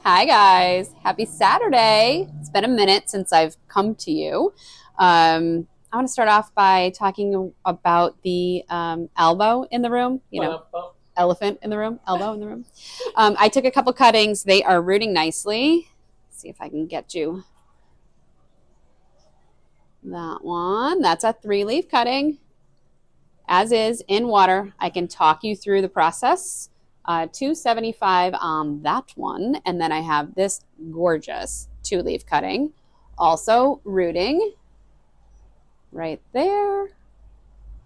Hi guys, happy Saturday. It's been a minute since I've come to you. I want to start off by talking about the elbow in the room, elephant in the room, elbow in the room. I took a couple cuttings. They are rooting nicely. Let's see if I can get you that one. That's a 3-leaf cutting, as is in water. I can talk you through the process. 275 on that one. And then I have this gorgeous 2-leaf cutting, also rooting right there.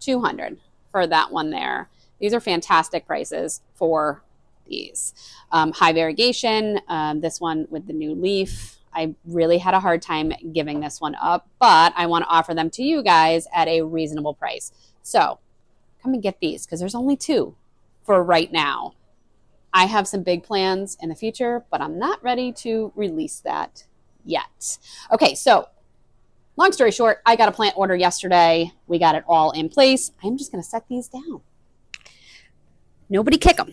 200 for that one there. These are fantastic prices for these. High variegation, this one with the new leaf. I really had a hard time giving this one up, but I want to offer them to you guys at a reasonable price. So come and get these because there's only 2 for right now. I have some big plans in the future, but I'm not ready to release that yet. Okay, so long story short, I got a plant order yesterday. We got it all in place. I'm just going to set these down. Nobody kick them.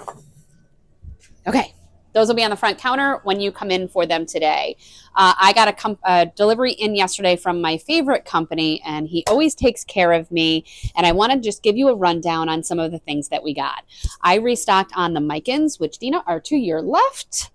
Okay, those will be on the front counter when you come in for them today. I got a delivery in yesterday from my favorite company, and he always takes care of me. And I want to just give you a rundown on some of the things that we got. I restocked on the Micans, which, Dina, are to your left.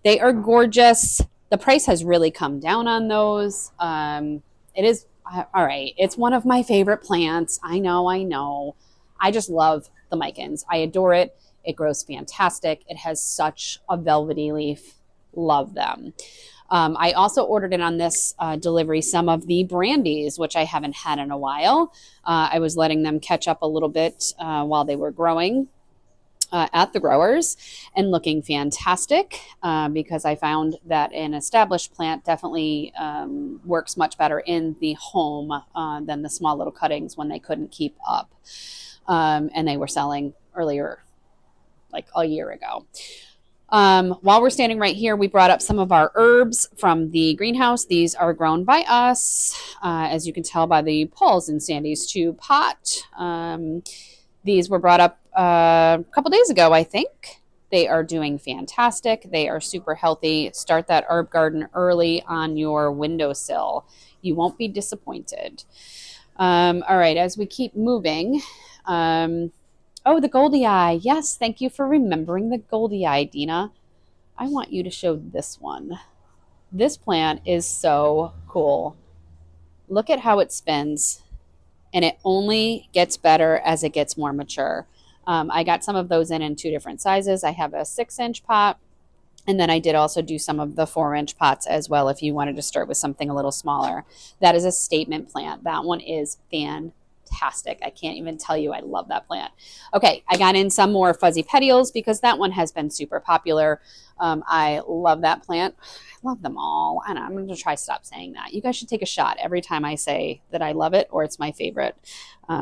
They are gorgeous. The price has really come down on those. It is, all right, it's one of my favorite plants. I know. I just love the Micans. I adore it. It grows fantastic. It has such a velvety leaf. Love them. I also ordered in on this delivery some of the brandies, which I haven't had in a while. I was letting them catch up a little bit while they were growing at the growers and looking fantastic because I found that an established plant definitely works much better in the home than the small little cuttings when they couldn't keep up. And they were selling earlier, like a year ago. While we're standing right here, we brought up some of our herbs from the greenhouse. These are grown by us, as you can tell by the Paul's and Sandy's 2 pot. These were brought up a couple days ago, I think. They are doing fantastic. They are super healthy. Start that herb garden early on your windowsill. You won't be disappointed. All right, as we keep moving, oh, the Goldie Eye. Yes, thank you for remembering the Goldie Eye, Dina. I want you to show this one. This plant is so cool. Look at how it spins, and it only gets better as it gets more mature. I got some of those in 2 different sizes. I have a 6-inch pot, and then I did also do some of the 4-inch pots as well if you wanted to start with something a little smaller. That is a statement plant. That one is fantastic. I can't even tell you I love that plant. Okay, I got in some more fuzzy petioles because that one has been super popular. I love that plant. I love them all. And I'm going to try stop saying that. You guys should take a shot every time I say that I love it or it's my favorite.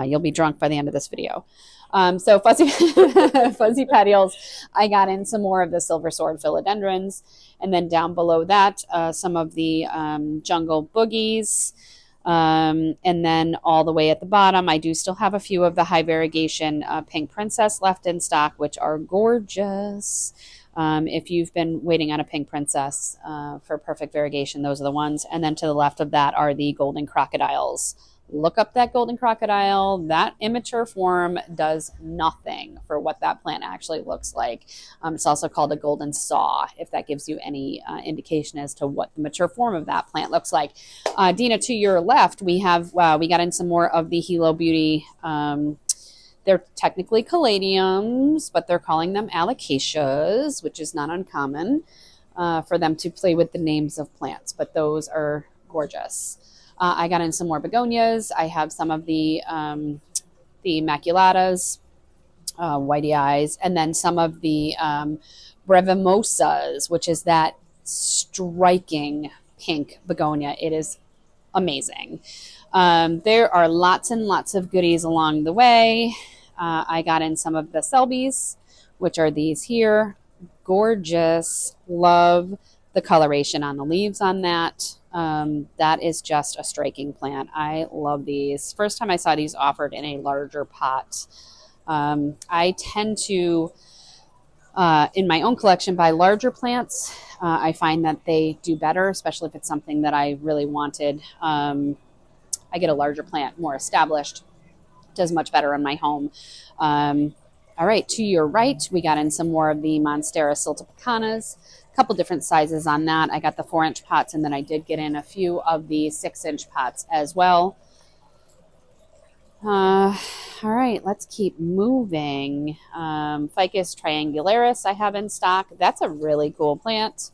You'll be drunk by the end of this video. So fuzzy petioles, I got in some more of the silver sword philodendrons. And then down below that, some of the jungle boogies. And then all the way at the bottom, I do still have a few of the high variegation pink princess left in stock, which are gorgeous. If you've been waiting on a pink princess for perfect variegation, those are the ones. And then to the left of that are the golden crocodiles. Look up that golden crocodile. That immature form does nothing for what that plant actually looks like. It's also called a golden saw, if that gives you any indication as to what the mature form of that plant looks like. Dina, to your left, we got in some more of the Hilo Beauty. They're technically caladiums, but they're calling them alocasias, which is not uncommon for them to play with the names of plants. But those are gorgeous. I got in some more begonias. I have some of the maculatas, whitey eyes, and then some of the brevimosas, which is that striking pink begonia. It is amazing. There are lots and lots of goodies along the way. I got in some of the selbies, which are these here. Gorgeous. Love the coloration on the leaves on that. That is just a striking plant. I love these. First time I saw these offered in a larger pot. I tend to in my own collection buy larger plants. I find that they do better, especially if it's something that I really wanted. I get a larger plant, more established, does much better in my home. All right, to your right, we got in some more of the Monstera siltipicanas, a couple different sizes on that. I got the 4-inch pots, and then I did get in a few of the 6-inch pots as well. All right, let's keep moving. Ficus triangularis I have in stock. That's a really cool plant.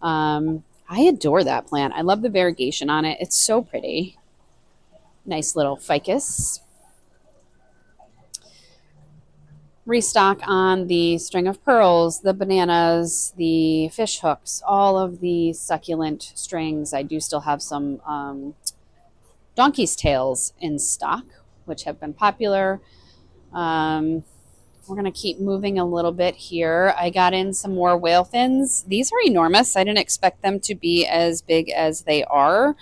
I adore that plant. I love the variegation on it. It's so pretty. Nice little ficus. Restock on the string of pearls, the bananas, the fish hooks, all of the succulent strings. I do still have some donkey's tails in stock, which have been popular. We're going to keep moving a little bit here. I got in some more whale fins. These are enormous. I didn't expect them to be as big as they are.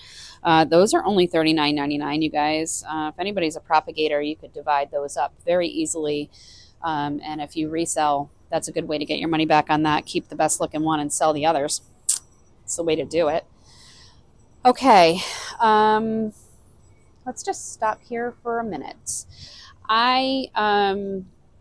Those are only $39.99, you guys. If anybody's a propagator, you could divide those up very easily. And if you resell, that's a good way to get your money back on that. Keep the best looking one and sell the others. It's the way to do it. Okay. Let's just stop here for a minute. I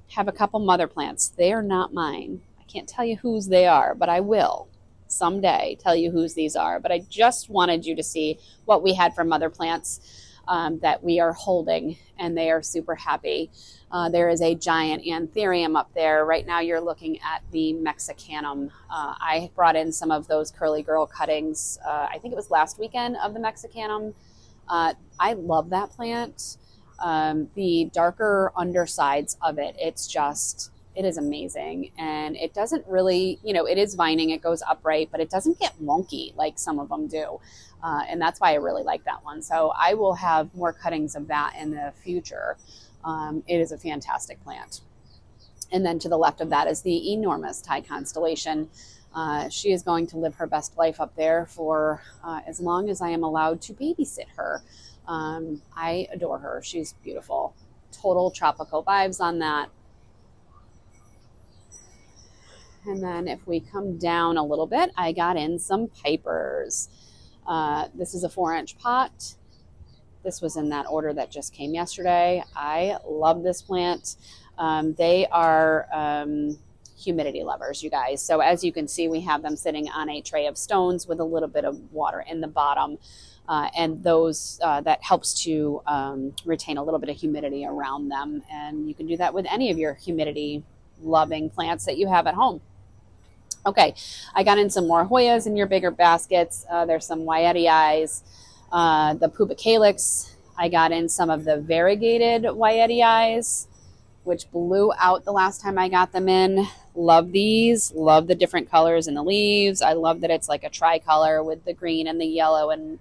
have a couple mother plants. They are not mine. I can't tell you whose they are, but I will someday tell you whose these are. But I just wanted you to see what we had for mother plants that we are holding, and they are super happy. There is a giant anthurium up there. Right now you're looking at the Mexicanum. I brought in some of those curly girl cuttings. I think it was last weekend of the Mexicanum. I love that plant. The darker undersides of it, it is amazing. And it doesn't really, it is vining, it goes upright, but it doesn't get wonky like some of them do. And that's why I really like that one. So I will have more cuttings of that in the future. It is a fantastic plant. And then to the left of that is the enormous Thai constellation. She is going to live her best life up there for as long as I am allowed to babysit her. I adore her. She's beautiful. Total tropical vibes on that. And then if we come down a little bit, I got in some pipers. This is a 4-inch pot. This was in that order that just came yesterday. I love this plant. They are humidity lovers, you guys. So as you can see, we have them sitting on a tray of stones with a little bit of water in the bottom. And those that helps to retain a little bit of humidity around them. And you can do that with any of your humidity loving plants that you have at home. Okay, I got in some more hoyas in your bigger baskets. There's some wyetii, the pubicalix. I got in some of the variegated wyetii, which blew out the last time I got them in. Love these. Love the different colors in the leaves. I love that it's like a tricolor with the green and the yellow, and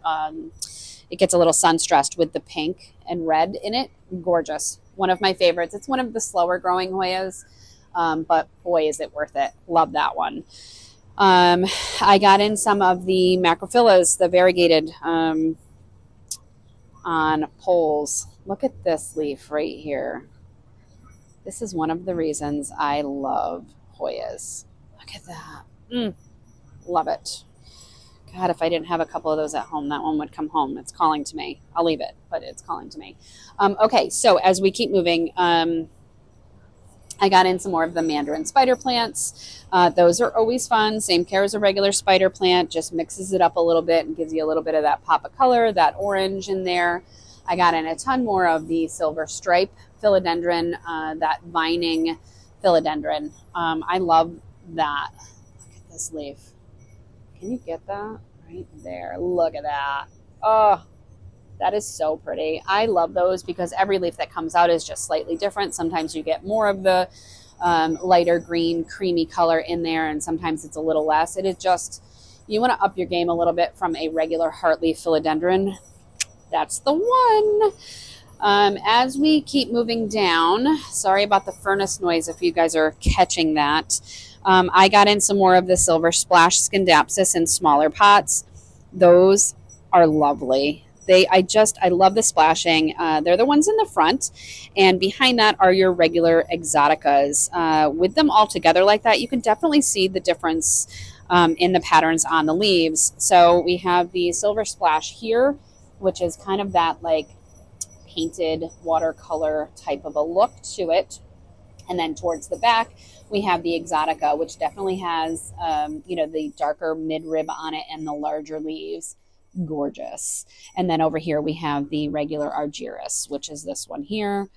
it gets a little sun stressed with the pink and red in it. Gorgeous. One of my favorites. It's one of the slower growing hoyas. But boy, is it worth it. Love that one. I got in some of the macrophyllus, the variegated on poles. Look at this leaf right here. This is one of the reasons I love hoyas. Look at that. Love it. God, if I didn't have a couple of those at home, that one would come home. It's calling to me. I'll leave it, but it's calling to me. Okay, so as we keep moving, I got in some more of the mandarin spider plants. Those are always fun. Same care as a regular spider plant, just mixes it up a little bit and gives you a little bit of that pop of color, that orange in there. I got in a ton more of the silver stripe philodendron, that vining philodendron. I love that. Look at this leaf. Can you get that? Right there. Look at that. Oh, that is so pretty. I love those because every leaf that comes out is just slightly different. Sometimes you get more of the lighter green, creamy color in there, and sometimes it's a little less. It is just, you want to up your game a little bit from a regular heartleaf philodendron. That's the one. As we keep moving down, sorry about the furnace noise if you guys are catching that. I got in some more of the silver splash scindapsus in smaller pots. Those are lovely. I love the splashing. They're the ones in the front, and behind that are your regular exoticas. With them all together like that, you can definitely see the difference in the patterns on the leaves. So we have the silver splash here, which is kind of that like painted watercolor type of a look to it. And then towards the back, we have the Exotica, which definitely has, the darker midrib on it and the larger leaves. Gorgeous. And then over here, we have the regular Argyris, which is this one here.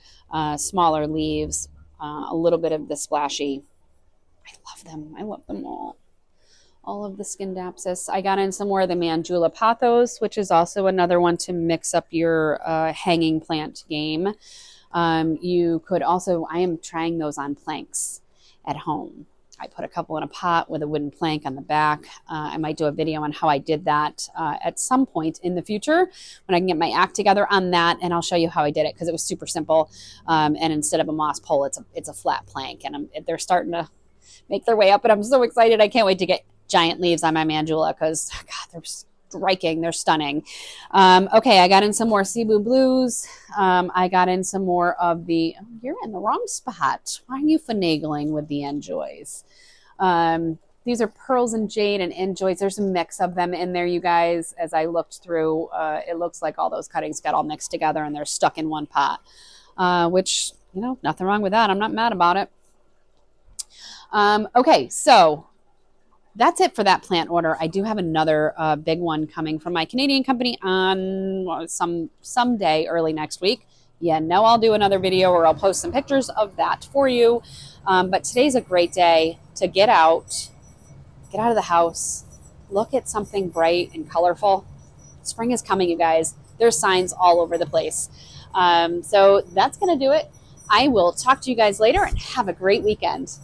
Smaller leaves, a little bit of the splashy. I love them. I love them all of the Scindapsus. I got in some more of the Mandula pothos, which is also another one to mix up your hanging plant game. You could also, I am trying those on planks at home. I put a couple in a pot with a wooden plank on the back. I might do a video on how I did that at some point in the future when I can get my act together on that, and I'll show you how I did it because it was super simple. And instead of a moss pole, it's a flat plank, and they're starting to make their way up, and I'm so excited. I can't wait to get giant leaves on my Mandula because, God, they're striking. They're stunning. Okay, I got in some more Cebu Blues. I got in some more of the, you're in the wrong spot. Why are you finagling with the Enjoys? These are Pearls and Jade and Enjoys. There's a mix of them in there, you guys. As I looked through, it looks like all those cuttings got all mixed together and they're stuck in one pot, which, nothing wrong with that. I'm not mad about it. Okay, so that's it for that plant order. I do have another big one coming from my Canadian company on someday early next week. I'll do another video or I'll post some pictures of that for you. But today's a great day to get out of the house, look at something bright and colorful. Spring is coming, you guys. There's signs all over the place. So that's going to do it. I will talk to you guys later and have a great weekend.